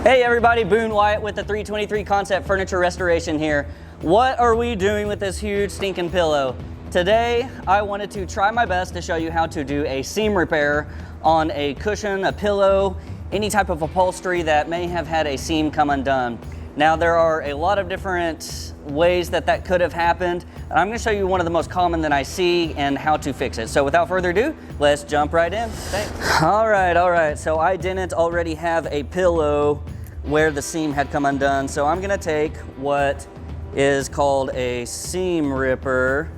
Hey everybody, Boone Wyatt with the 323 Concept Furniture Restoration here. What are we doing with this huge stinking pillow? Today, I wanted to try my best to show you how to do a seam repair on a cushion, a pillow, any type of upholstery that may have had a seam come undone. Now, there are a lot of different ways that could have happened. I'm gonna show you one of the most common that I see and how to fix it. So without further ado, let's jump right in. Thanks. All right. So I didn't already have a pillow where the seam had come undone. So I'm gonna take what is called a seam ripper,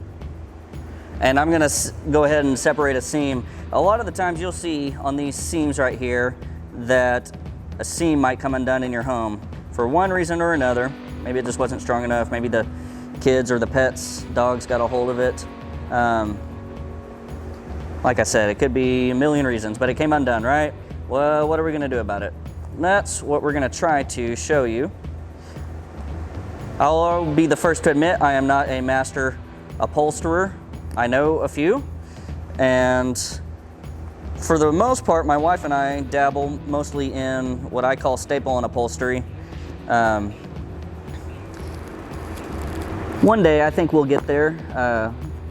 and I'm gonna go ahead and separate a seam. A lot of the times you'll see on these seams right here that a seam might come undone in your home for one reason or another. Maybe it just wasn't strong enough. Maybe the kids or the pets, dogs got a hold of it. Like I said, it could be a million reasons, but it came undone, right? Well, what are we gonna do about it? That's what we're gonna try to show you. I'll be the first to admit I am not a master upholsterer. I know a few, and for the most part, my wife and I dabble mostly in what I call staple and upholstery. One day I think we'll get there,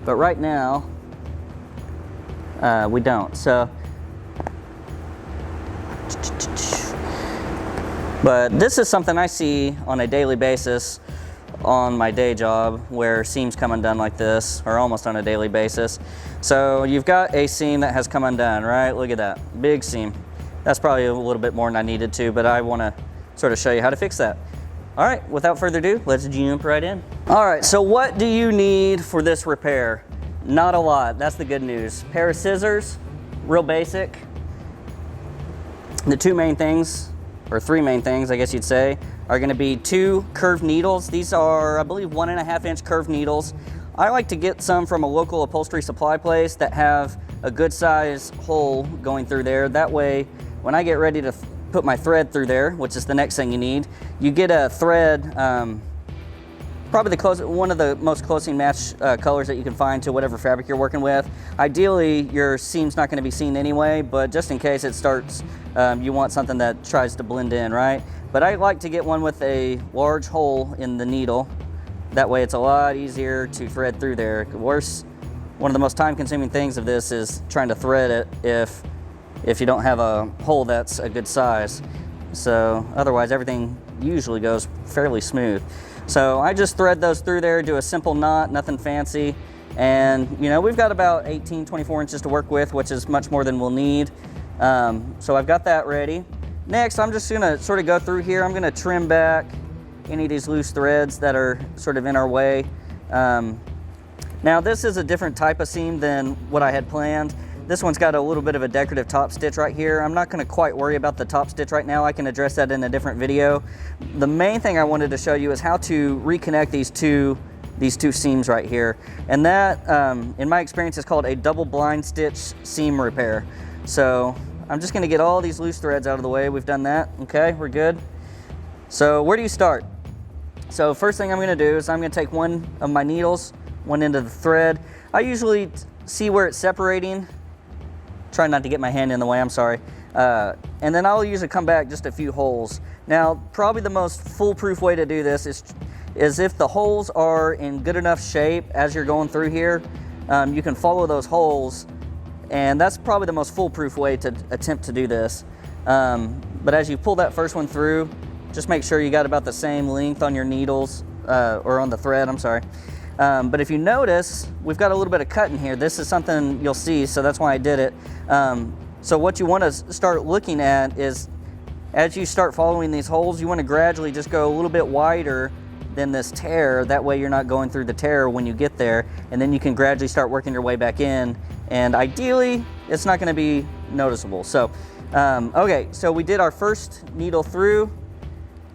but right now we don't. But this is something I see on a daily basis on my day job, where seams come undone like this, or almost on a daily basis. So you've got a seam that has come undone, right? Look at that, big seam. That's probably a little bit more than I needed to, but I wanna sort of show you how to fix that. All right, without further ado, let's jump right in. All right, so what do you need for this repair? Not a lot, that's the good news. Pair of scissors, real basic. The two main things, or three main things, I guess you'd say, are gonna be two curved needles. These are, I believe, 1.5 inch curved needles. I like to get some from a local upholstery supply place that have a good size hole going through there. That way, when I get ready to put my thread through there, which is the next thing you need, you get a thread, probably one of the most closely matched colors that you can find to whatever fabric you're working with. Ideally, your seam's not gonna be seen anyway, but just in case it starts, you want something that tries to blend in, right? But I like to get one with a large hole in the needle. That way it's a lot easier to thread through there. One of the most time-consuming things of this is trying to thread it if you don't have a hole that's a good size. So otherwise, everything usually goes fairly smooth. So I just thread those through there, do a simple knot, nothing fancy. And you know, we've got about 18, 24 inches to work with, which is much more than we'll need. So I've got that ready. Next, I'm just gonna sort of go through here. I'm gonna trim back any of these loose threads that are sort of in our way. Now this is a different type of seam than what I had planned. This one's got a little bit of a decorative top stitch right here. I'm not gonna quite worry about the top stitch right now. I can address that in a different video. The main thing I wanted to show you is how to reconnect these two seams right here. And that, in my experience, is called a double blind stitch seam repair. So I'm just gonna get all these loose threads out of the way. We've done that, okay, we're good. So where do you start? So first thing I'm gonna do is I'm gonna take one of my needles, one end of the thread. I usually see where it's separating. Try not to get my hand in the way, I'm sorry. And then I'll usually come back just a few holes. Now, probably the most foolproof way to do this is if the holes are in good enough shape as you're going through here, you can follow those holes, and that's probably the most foolproof way to attempt to do this. But as you pull that first one through, just make sure you got about the same length on your needles, or on the thread, I'm sorry. But if you notice, we've got a little bit of cut in here. This is something you'll see, so that's why I did it. So what you want to start looking at is, as you start following these holes, you want to gradually just go a little bit wider than this tear. That way you're not going through the tear when you get there, and then you can gradually start working your way back in. And ideally, it's not going to be noticeable. So, okay, so we did our first needle through,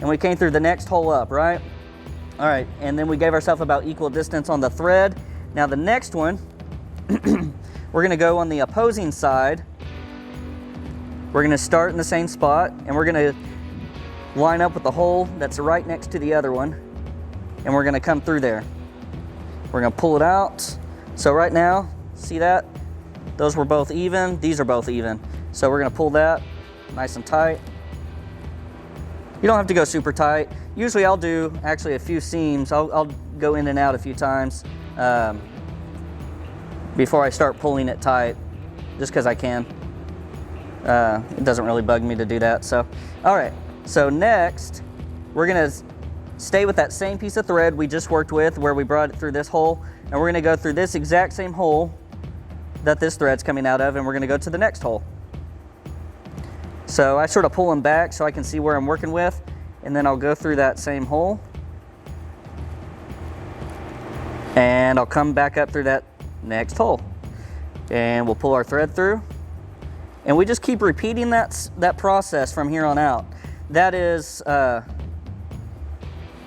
and we came through the next hole up, right? All right, and then we gave ourselves about equal distance on the thread. Now the next one, we're gonna go on the opposing side. We're gonna start in the same spot, and we're gonna line up with the hole that's right next to the other one, and we're gonna come through there. We're gonna pull it out. So right now, see that? Those were both even, these are both even. So we're gonna pull that nice and tight. You don't have to go super tight. Usually I'll do actually a few seams. I'll go in and out a few times before I start pulling it tight, just because I can. It doesn't really bug me to do that. So, all right, so next we're gonna stay with that same piece of thread we just worked with where we brought it through this hole, and we're gonna go through this exact same hole that this thread's coming out of, and we're gonna go to the next hole. So I sort of pull them back so I can see where I'm working with, and then I'll go through that same hole, and I'll come back up through that next hole, and we'll pull our thread through, and we just keep repeating that process from here on out. That is,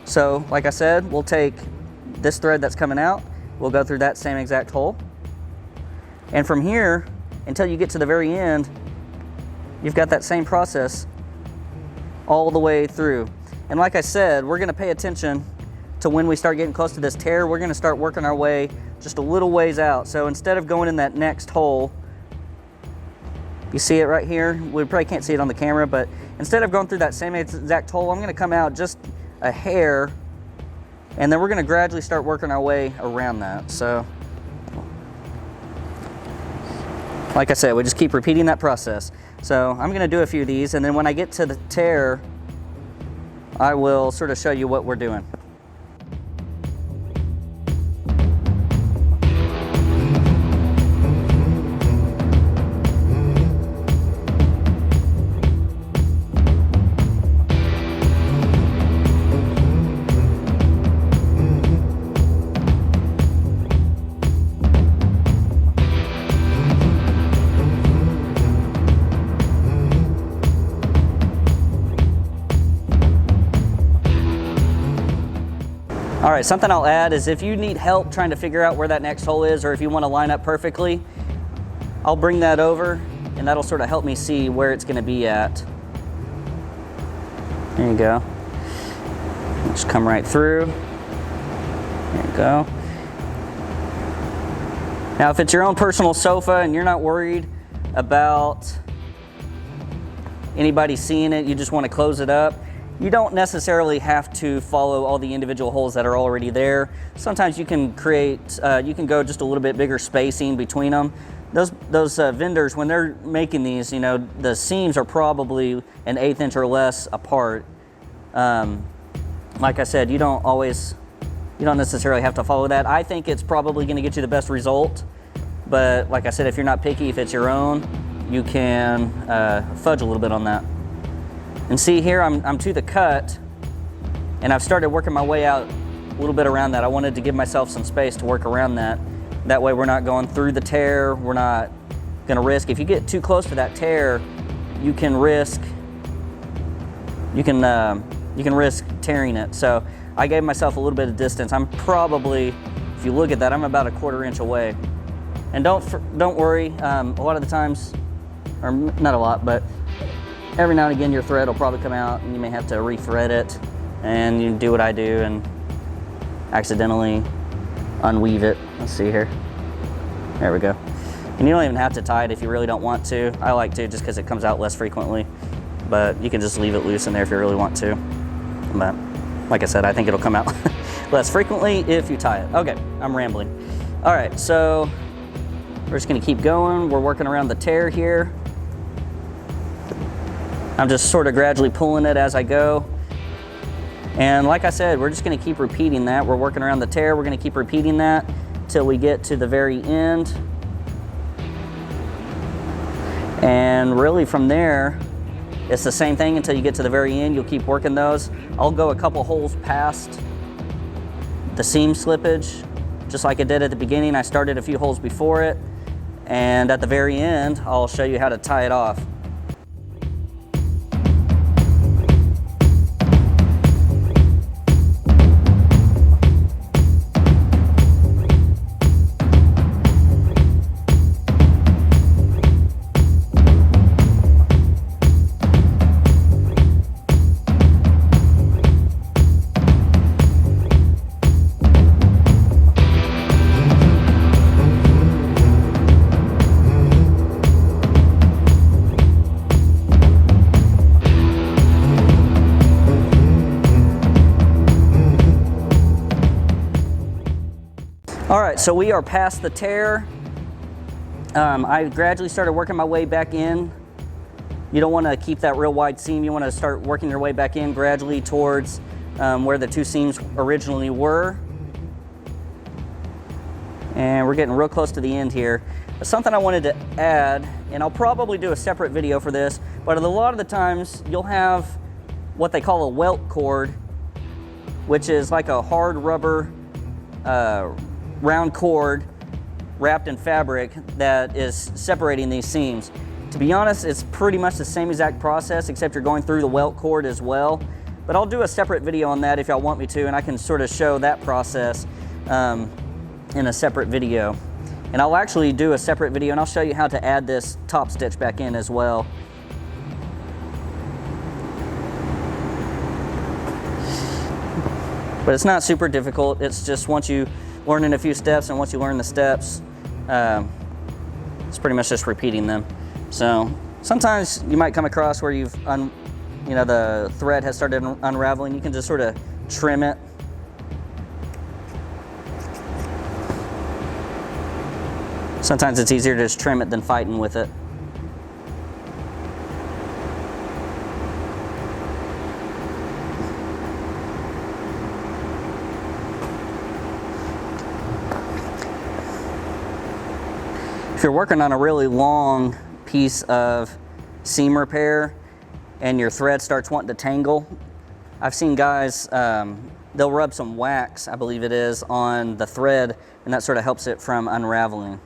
so like I said, we'll take this thread that's coming out, we'll go through that same exact hole, and from here until you get to the very end, you've got that same process all the way through. And like I said, we're gonna pay attention to when we start getting close to this tear. We're gonna start working our way just a little ways out. So instead of going in that next hole, you see it right here? We probably can't see it on the camera, but instead of going through that same exact hole, I'm gonna come out just a hair, and then we're gonna gradually start working our way around that. So, like I said, we just keep repeating that process. So I'm gonna do a few of these, and then when I get to the tear, I will sort of show you what we're doing. All right, something I'll add is if you need help trying to figure out where that next hole is, or if you want to line up perfectly, I'll bring that over, and that'll sort of help me see where it's going to be at. There you go. Just come right through. There you go. Now, if it's your own personal sofa and you're not worried about anybody seeing it, you just want to close it up, you don't necessarily have to follow all the individual holes that are already there. Sometimes you can create, you can go just a little bit bigger spacing between them. Those vendors, when they're making these, you know, the seams are probably an 1/8 inch or less apart. Like I said, you don't necessarily have to follow that. I think it's probably gonna get you the best result, but like I said, if you're not picky, if it's your own, you can fudge a little bit on that. And see here, I'm to the cut, and I've started working my way out a little bit around that. I wanted to give myself some space to work around that. That way we're not going through the tear, we're not gonna risk. If you get too close to that tear, you can risk tearing it. So I gave myself a little bit of distance. I'm probably, if you look at that, I'm about 1/4 inch away. And don't worry, a lot of the times, or not a lot, but every now and again your thread will probably come out and you may have to re-thread it, and you do what I do and accidentally unweave it. Let's see here. There we go. And you don't even have to tie it if you really don't want to. I like to just because it comes out less frequently, but you can just leave it loose in there if you really want to. But like I said, I think it'll come out less frequently if you tie it. Okay, I'm rambling. All right, so we're just gonna keep going. We're working around the tear here. I'm just sort of gradually pulling it as I go. And like I said, we're just gonna keep repeating that. We're working around the tear. We're gonna keep repeating that till we get to the very end. And really from there, it's the same thing until you get to the very end. You'll keep working those. I'll go a couple holes past the seam slippage, just like I did at the beginning. I started a few holes before it. And at the very end, I'll show you how to tie it off. All right, so we are past the tear. I gradually started working my way back in. You don't want to keep that real wide seam. You want to start working your way back in gradually towards where the two seams originally were. And we're getting real close to the end here. Something I wanted to add, and I'll probably do a separate video for this, but a lot of the times you'll have what they call a welt cord, which is like a hard rubber round cord wrapped in fabric that is separating these seams. To be honest, it's pretty much the same exact process, except you're going through the welt cord as well. But I'll do a separate video on that if y'all want me to, and I can sort of show that process in a separate video. And I'll actually do a separate video and I'll show you how to add this top stitch back in as well. But it's not super difficult. It's just once you learn in a few steps, and once you learn the steps, it's pretty much just repeating them. So sometimes you might come across where the thread has started unraveling. You can just sort of trim it. Sometimes it's easier to just trim it than fighting with it. If you're working on a really long piece of seam repair and your thread starts wanting to tangle, I've seen guys, they'll rub some wax, I believe it is, on the thread, and that sort of helps it from unraveling.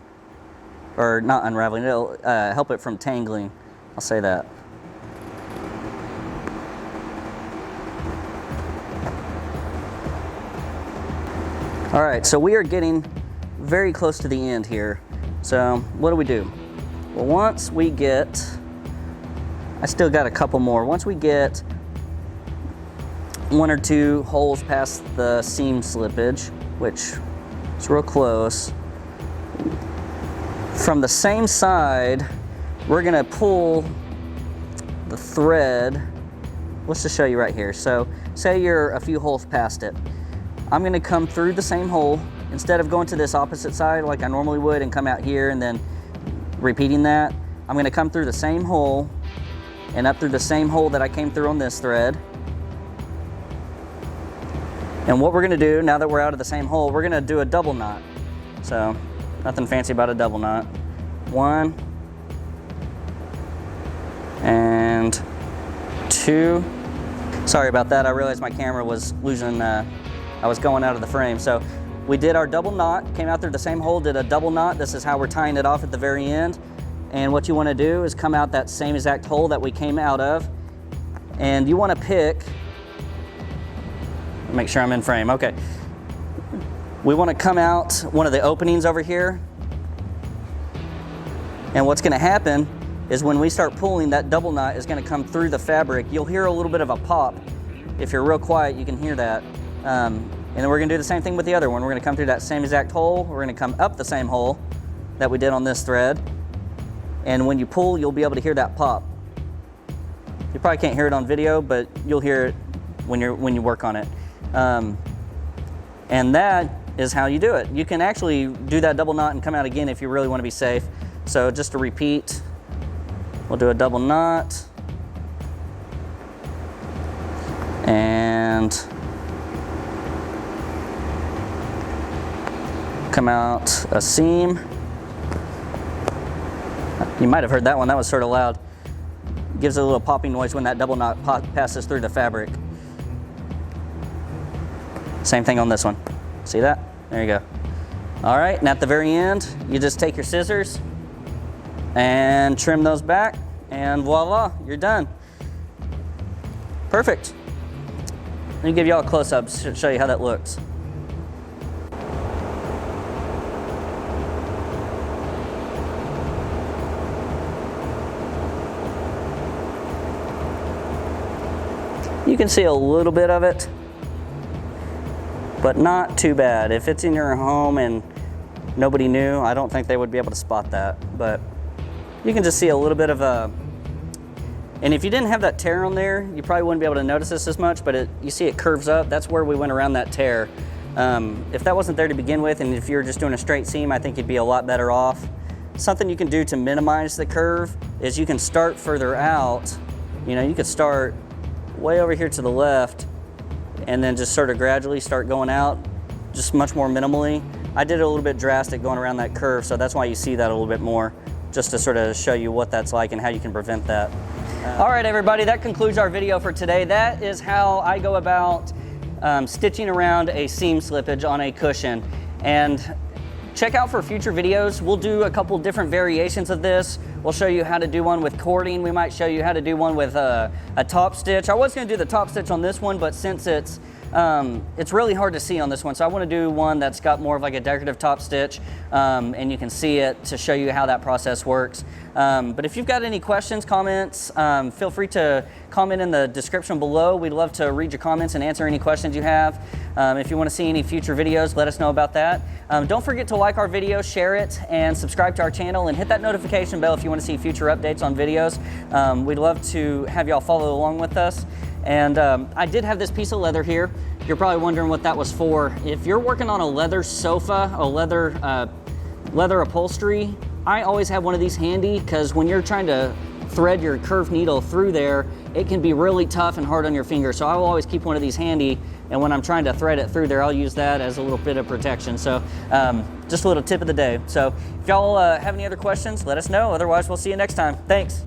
Or not unraveling, it'll help it from tangling. I'll say that. All right, so we are getting very close to the end here. So what do? Well, once we get, I still got a couple more. Once we get 1 or 2 holes past the seam slippage, which is real close, from the same side, we're gonna pull the thread. Let's just show you right here. So say you're a few holes past it. I'm gonna come through the same hole. Instead of going to this opposite side like I normally would and come out here and then repeating that, I'm gonna come through the same hole and up through the same hole that I came through on this thread. And what we're gonna do, now that we're out of the same hole, we're gonna do a double knot. So, nothing fancy about a double knot. 1 and 2. Sorry about that, I realized my camera was losing, I was going out of the frame. So we did our double knot, came out through the same hole, did a double knot. This is how we're tying it off at the very end. And what you wanna do is come out that same exact hole that we came out of, and you wanna pick, make sure I'm in frame, okay. We wanna come out one of the openings over here, and what's gonna happen is when we start pulling, that double knot is gonna come through the fabric. You'll hear a little bit of a pop. If you're real quiet, you can hear that. And then we're gonna do the same thing with the other one. We're gonna come through that same exact hole. We're gonna come up the same hole that we did on this thread. And when you pull, you'll be able to hear that pop. You probably can't hear it on video, but you'll hear it when you work on it. And that is how you do it. You can actually do that double knot and come out again if you really wanna be safe. So just to repeat, we'll do a double knot. And come out a seam. You might have heard that one, that was sort of loud. Gives a little popping noise when that double knot passes through the fabric. Same thing on this one. See that? There you go. All right, and at the very end, you just take your scissors and trim those back, and voila, you're done. Perfect. Let me give y'all a close-up to show you how that looks. You can see a little bit of it, but not too bad. If it's in your home and nobody knew, I don't think they would be able to spot that, but you can just see a little bit of a, and if you didn't have that tear on there, you probably wouldn't be able to notice this as much, but you see it curves up. That's where we went around that tear. If that wasn't there to begin with, and if you're just doing a straight seam, I think you'd be a lot better off. Something you can do to minimize the curve is you can start further out. You know, you could start way over here to the left and then just sort of gradually start going out, just much more minimally. I did it a little bit drastic going around that curve, so that's why you see that a little bit more, just to sort of show you what that's like and how you can prevent that. All right, everybody, that concludes our video for today. That is how I go about stitching around a seam slippage on a cushion. And check out for future videos. We'll do a couple different variations of this. We'll show you how to do one with cording. We might show you how to do one with a top stitch. I was gonna do the top stitch on this one, but since it's really hard to see on this one, so I want to do one that's got more of like a decorative top stitch, and you can see it to show you how that process works. But if you've got any questions, comments, feel free to comment in the description below. We'd love to read your comments and answer any questions you have. If you want to see any future videos, let us know about that. Don't forget to like our video, share it, and subscribe to our channel, and hit that notification bell if you want to see future updates on videos. We'd love to have y'all follow along with us. And I did have this piece of leather here. You're probably wondering what that was for. If you're working on a leather sofa, a leather upholstery, I always have one of these handy, because when you're trying to thread your curved needle through there, it can be really tough and hard on your finger. So I will always keep one of these handy, and when I'm trying to thread it through there, I'll use that as a little bit of protection. So just a little tip of the day. So if y'all have any other questions, let us know. Otherwise, we'll see you next time. Thanks.